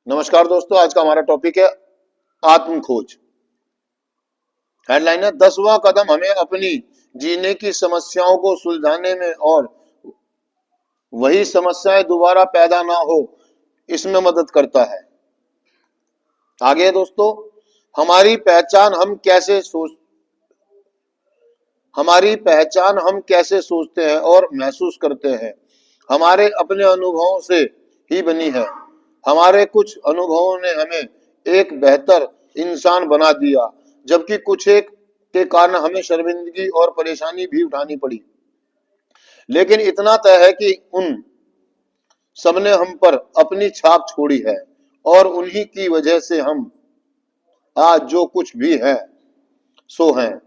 नमस्कार दोस्तों, आज का हमारा टॉपिक है आत्म खोज। हेडलाइन है 10वां कदम हमें अपनी जीने की समस्याओं को सुलझाने में और वही समस्याएं दोबारा पैदा ना हो इसमें मदद करता है। आगे दोस्तों, हमारी पहचान हम कैसे सोच हमारी पहचान हम कैसे सोचते हैं और महसूस करते हैं हमारे अपने अनुभवों से ही बनी है। हमारे कुछ अनुभवों ने हमें एक बेहतर इंसान बना दिया, जबकि कुछ एक के कारण हमें शर्मिंदगी और परेशानी भी उठानी पड़ी। लेकिन इतना तय है कि उन सबने हम पर अपनी छाप छोड़ी है और उन्हीं की वजह से हम आज जो कुछ भी है सो हैं।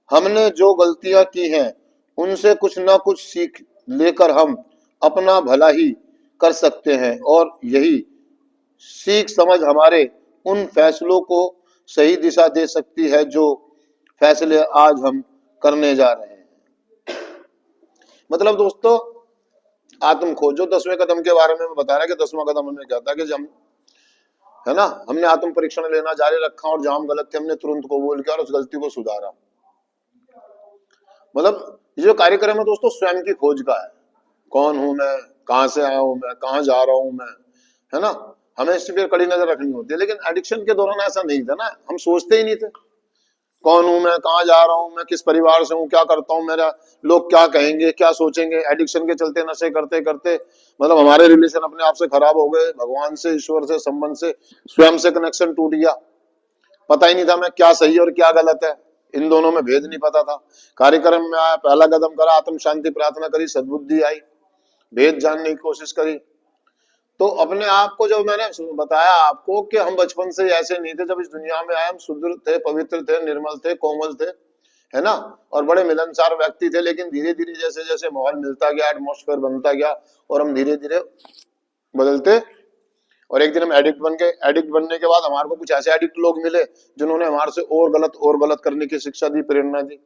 हमने जो गलतियां की हैं उनसे कुछ ना कुछ सीख लेकर हम अपना भला ही कर सकते हैं और यही सीख समझ हमारे उन फैसलों को सही दिशा दे सकती है जो फैसले आज हम करने जा रहे हैं। मतलब दोस्तों, आत्म खोजो 10वें कदम के बारे में बता रहा है कि 10वां कदम हमें कहता है कि जब है ना हमने आत्म परीक्षण लेना जारी रखा और जहां हम गलत थे हमने तुरंत कबूल किया और उस गलती को सुधारा। मतलब ये जो कार्यक्रम है दोस्तों स्वयं की खोज का है। कौन हूं मैं, कहां से आया हूं मैं, कहां जा रहा हूं मैं, है ना। हमें इस पर कड़ी नजर रखनी होती है, लेकिन एडिक्शन के दौरान ऐसा नहीं था ना। हम सोचते ही नहीं थे कौन हूं मैं, कहां जा रहा हूं मैं, किस परिवार से हूं, क्या करता हूं, मेरा लोग क्या कहेंगे, क्या सोचेंगे। एडिक्शन के चलते नशे करते करते मतलब हमारे रिलेशन अपने आप से खराब हो गए। भगवान से, ईश्वर से, संबंध से, स्वयं से कनेक्शन टूट गया। पता ही नहीं था मैं क्या सही और क्या गलत है, इन दोनों में भेद नहीं पता था। कार्यक्रम में आया, पहला कदम करा, आत्म शांति प्रार्थना करी, सद्बुद्धि आई, भेद जानने की कोशिश करी। तो अपने आप को जब मैंने बताया आपको कि हम बचपन से ऐसे नहीं थे, जब इस दुनिया में आए हम शुद्ध थे, पवित्र थे, निर्मल थे, कोमल थे, है ना, और बड़े मिलनसार व्यक्ति थे। लेकिन धीरे धीरे जैसे जैसे माहौल मिलता गया, एटमोस्फेयर बनता गया और हम धीरे धीरे बदलते। और एक दिन हम एडिक्ट बन गए। एडिक्ट बनने के बाद हमारे को कुछ ऐसे एडिक्ट लोग मिले जिन्होंने हमारे से और गलत करने की शिक्षा दी, प्रेरणा दी।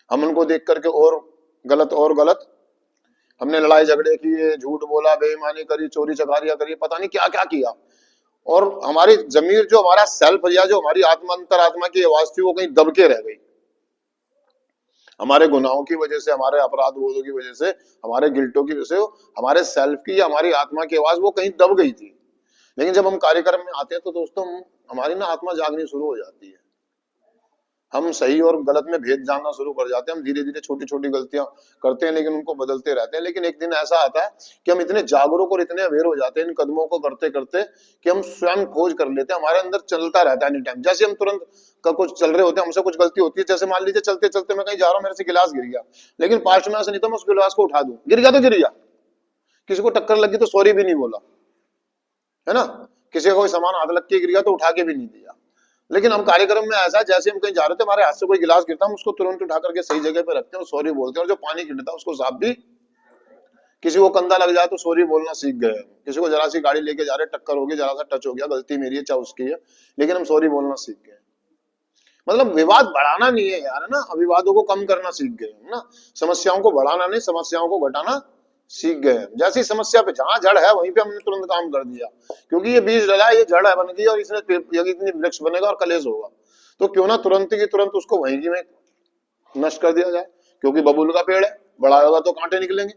हम उनको देख करके और गलत हमने लड़ाई झगड़े किए, झूठ बोला, बेईमानी करी, चोरी चकारियां करी, पता नहीं क्या क्या किया। और हमारी जमीर, जो हमारा सेल्फ या जो हमारी आत्मा, अंतरात्मा की आवाज थी, वो कहीं दब के रह गई। हमारे गुनाहों की वजह से, हमारे अपराध बोधों की वजह से, हमारे गिल्टों की वजह से हमारे सेल्फ की या हमारी आत्मा की आवाज वो कहीं दब गई थी। लेकिन जब हम कार्यक्रम में आते हैं तो दोस्तों हमारी ना आत्मा जागनी शुरू हो जाती है। हम सही और गलत में भेद जानना शुरू कर जाते हैं। हम धीरे धीरे छोटी छोटी गलतियां करते हैं लेकिन उनको बदलते रहते हैं। लेकिन एक दिन ऐसा आता है कि हम इतने जागरूक और इतने अवेयर हो जाते हैं इन कदमों को करते करते कि हम स्वयं खोज कर लेते हैं। हमारे अंदर चलता रहता है एनी टाइम। जैसे हम तुरंत का कुछ चल रहे होते हैं, हमसे कुछ गलती होती है, जैसे मान लीजिए चलते चलते मैं कहीं जा रहा हूँ, मेरे से गिलास गिर गया, लेकिन पास्ट में ऐसा नहीं था मैं उस गिलास को उठा दूं। गिर गया तो गिर गया, किसी को टक्कर लगी तो सॉरी भी नहीं बोला, है ना, किसी का कोई सामान हाथ लग के गिर गया तो उठा के भी नहीं दिया। लेकिन हम कार्यक्रम में ऐसा, जैसे हम कहीं जा रहे थे, हमारे हाथ से कोई गिलास गिरता, हम उसको तुरंत उठा करके सही जगह पे रखते हैं और सॉरी बोलते हैं। और जो पानी गिरता है उसको साफ भी, किसी को कंधा लग जाए तो सॉरी बोलना सीख गए। किसी को जरा सी गाड़ी लेके जा रहे, टक्कर हो गई, जरा सा टच हो गया, गलती मेरी है चाहे उसकी है, लेकिन हम सॉरी बोलना सीख गए। मतलब विवाद बढ़ाना नहीं है यार, है ना, विवादों को कम करना सीख गए ना। समस्याओं को बढ़ाना नहीं, समस्याओं को घटाना सीख गए। जैसी समस्या पे जहां जड़ है वहीं पे हमने तुरंत काम कर दिया, क्योंकि ये बीज डला, ये जड़ है बन गई और इसने इतनी वृक्ष बनेगा और कलेश होगा। तो क्यों ना तुरंत की तुरंत उसको वहीं की में नष्ट कर दिया जाए, क्योंकि बबूल का पेड़ है, बड़ा होगा तो कांटे निकलेंगे।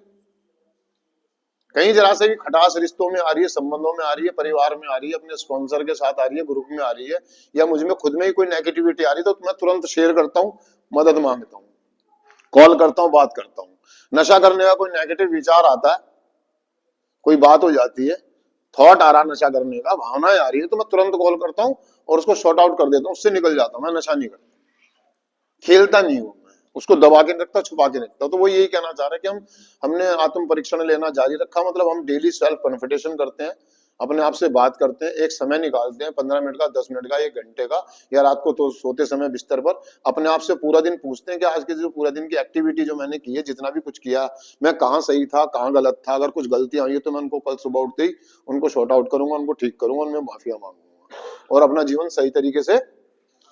कहीं जरा से भी खटास रिश्तों में आ रही है, संबंधों में आ रही है, परिवार में आ रही है, अपने स्पॉन्सर के साथ आ रही है, ग्रुप में आ रही है, या मुझ में खुद में ही कोई नेगेटिविटी आ रही है, तो मैं तुरंत शेयर करता हूँ, मदद मांगता हूँ, कॉल करता हूँ, बात करता हूँ। नशा करने का कोई नेगेटिव विचार आता है, कोई बात हो जाती है, थॉट आ रहा नशा करने का, भावनाएं आ रही है, तो मैं तुरंत कॉल करता हूँ और उसको शॉर्ट आउट कर देता हूँ, उससे निकल जाता हूँ। मैं नशा नहीं करता, खेलता नहीं हूँ, मैं उसको दबा के रखता, छुपा के रखता। तो वो यही कहना चाह रहा है कि हमने आत्म परीक्षण लेना जारी रखा। मतलब हम डेली सेल्फ कन्फिडेशन करते हैं, अपने आप से बात करते हैं, एक समय निकालते हैं, 15 मिनट का, 10 मिनट का, 1 घंटे का, या रात को तो सोते समय बिस्तर पर अपने आप से पूरा दिन पूछते हैं कि आज के जो पूरा दिन की एक्टिविटी जो मैंने की है, जितना भी कुछ किया, मैं कहाँ सही था, कहाँ गलत था। अगर कुछ गलतियां हुई है तो मैं उनको कल सुबह उठते ही उनको शॉर्ट आउट करूंगा, उनको ठीक करूंगा, उनमें माफिया मांगूंगा और अपना जीवन सही तरीके से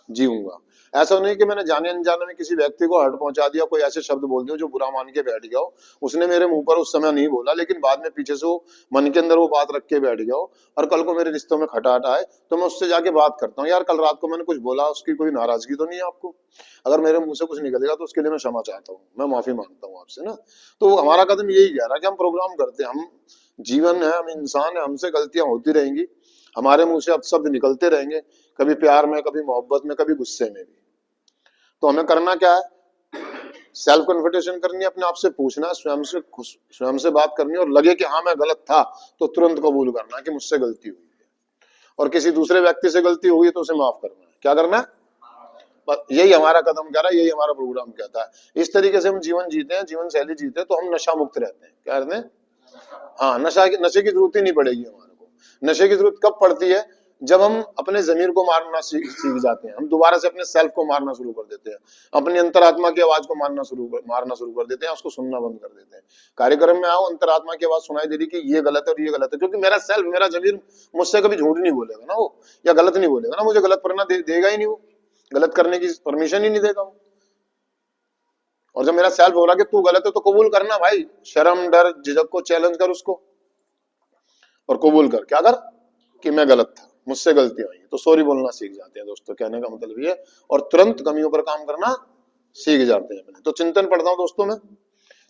जीऊंगा। ऐसा नहीं कि मैंने जाने अनजाने में किसी व्यक्ति को हर्ट पहुंचा दिया, कोई ऐसे शब्द बोल दिए जो बुरा मान के बैठ गया हो। उसने मेरे मुंह पर उस समय नहीं बोला, लेकिन बाद में पीछे से वो मन के अंदर वो बात रख के बैठ गया हो, और कल को मेरे रिश्तों में खटाट आए तो मैं उससे जाके बात करता हूँ, यार कल रात को मैंने कुछ बोला, उसकी कोई नाराजगी तो नहीं है आपको? अगर मेरे मुंह से कुछ निकलेगा तो उसके लिए मैं क्षमा चाहता हूँ, मैं माफी मांगता हूँ आपसे ना। तो हमारा कदम यही कह रहा है कि हम प्रोग्राम करते हैं, हम जीवन है, हम इंसान है, हमसे गलतियां होती रहेंगी, हमारे मुंह से अपशब्द निकलते रहेंगे, कभी प्यार में, कभी मोहब्बत में, कभी गुस्से में भी। तो हमें करना क्या है? सेल्फ कन्फिटेशन करनी है, अपने आप से पूछना है, स्वयं से बात करनी है, और लगे कि हाँ मैं गलत था तो तुरंत कबूल करना है कि मुझसे गलती हुई है, और किसी दूसरे व्यक्ति से गलती हुई तो उसे माफ करना है। क्या करना है? बस यही हमारा कदम कह रहा है, यही हमारा प्रोग्राम कहता है। इस तरीके से हम जीवन जीते हैं, जीवन शैली जीते हैं, तो हम नशा मुक्त रहते हैं। क्या रहते हैं? हाँ, नशे की जरूरत ही नहीं पड़ेगी हमारे को। नशे की जरूरत कब पड़ती है? जब हम अपने जमीर को मारना सीख जाते हैं, हम दोबारा से अपने सेल्फ को मारना शुरू कर देते हैं, अपनी अंतरात्मा की आवाज को मारना शुरू कर देते हैं, उसको सुनना बंद कर देते हैं। कार्यक्रम में आओ, अंतरात्मा की आवाज सुनाई दे रही कि ये गलत है और ये गलत है, क्योंकि मेरा सेल्फ, मेरा जमीर मुझसे कभी झूठ नहीं बोलेगा ना वो, या गलत नहीं बोलेगा ना, मुझे गलत करना देगा ही नहीं वो, गलत करने की परमिशन ही नहीं देगा वो। और जब मेरा सेल्फ हो रहा कि तू गलत है, तो कबूल करना भाई, शर्म डर झिझक को चैलेंज कर उसको, और कबूल कर, क्या कर, कि मैं गलत था, मुझसे गलती हुई। तो सॉरी बोलना सीख जाते हैं दोस्तों, कहने का मतलब ये, और तुरंत कमियों पर काम करना सीख जाते हैं अपने। तो चिंतन पढ़ता हूं दोस्तों मैं,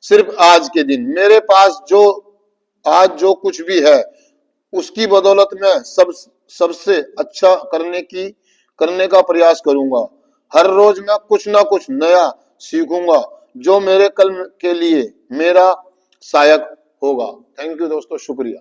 सिर्फ आज के दिन मेरे पास आज जो कुछ भी है, उसकी बदौलत मैं सबसे अच्छा करने का प्रयास करूंगा। हर रोज मैं कुछ ना कुछ नया सीखूंगा जो मेरे कल के लिए मेरा सहायक होगा। थैंक यू दोस्तों, शुक्रिया।